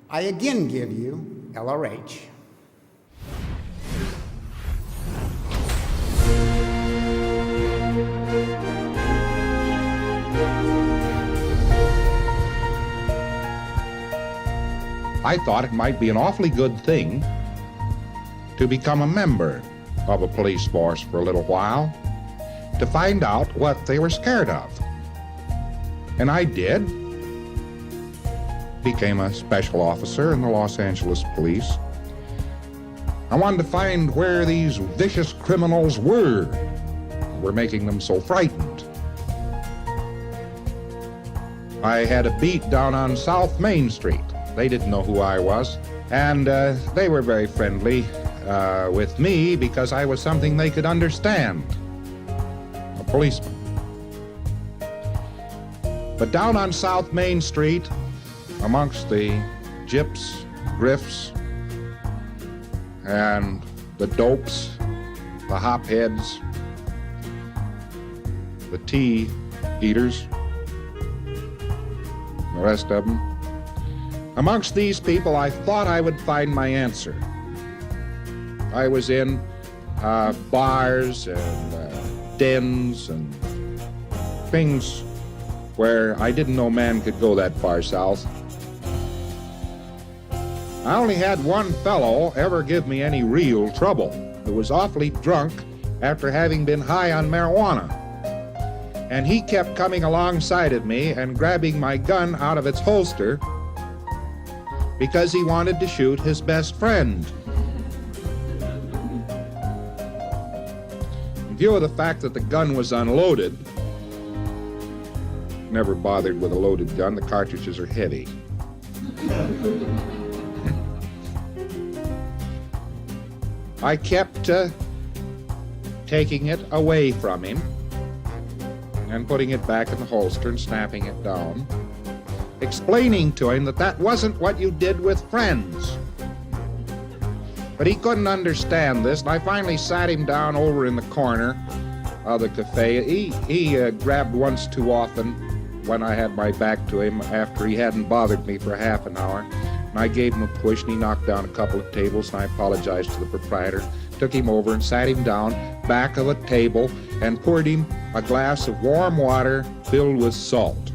I again give you LRH. I thought it might be an awfully good thing to become a member of a police force for a little while to find out what they were scared of. And I did. Became a special officer in the Los Angeles Police. I wanted to find where these vicious criminals were making them so frightened. I had a beat down on South Main Street. They didn't know who I was, and they were very friendly with me because I was something they could understand, a policeman. But down on South Main Street, amongst the gyps, griffs, and the dopes, the hopheads, the tea eaters, the rest of them, amongst these people, I thought I would find my answer. I was in bars and dens and things where I didn't know man could go that far south. I only had one fellow ever give me any real trouble, who was awfully drunk after having been high on marijuana. And he kept coming alongside of me and grabbing my gun out of its holster because he wanted to shoot his best friend. In view of the fact that the gun was unloaded, never bothered with a loaded gun, the cartridges are heavy. I kept taking it away from him and putting it back in the holster and snapping it down, explaining to him that that wasn't what you did with friends. But he couldn't understand this, and I finally sat him down over in the corner of the cafe. He grabbed once too often when I had my back to him after he hadn't bothered me for half an hour. And I gave him a push, and he knocked down a couple of tables, and I apologized to the proprietor, took him over and sat him down back of a table and poured him a glass of warm water filled with salt.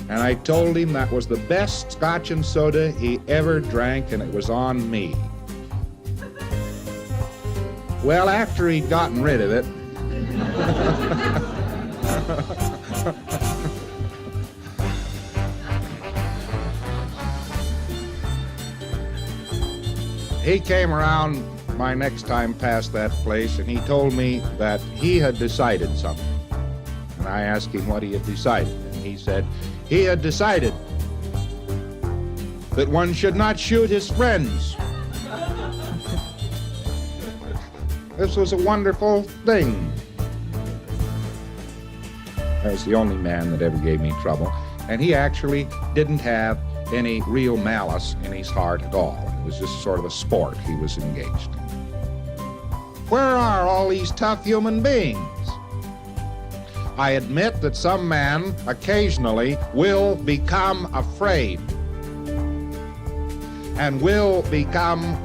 And I told him that was the best scotch and soda he ever drank, and it was on me. Well, after he'd gotten rid of it, he came around my next time past that place, and he told me that he had decided something. And I asked him what he had decided, and he said he had decided that one should not shoot his friends. This was a wonderful thing. That was the only man that ever gave me trouble, and he actually didn't have any real malice in his heart at all. It was just sort of a sport he was engaged in. Where are all these tough human beings? I admit that some man occasionally will become afraid and will become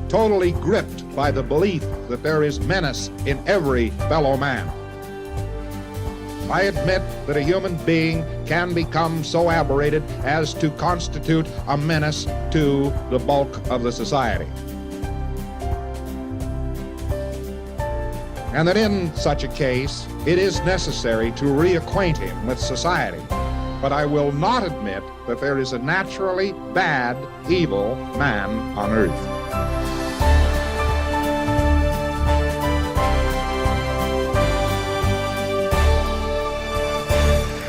totally gripped by the belief that there is menace in every fellow man. I admit that a human being can become so aberrated as to constitute a menace to the bulk of the society. And that in such a case, it is necessary to reacquaint him with society. But I will not admit that there is a naturally bad, evil man on earth.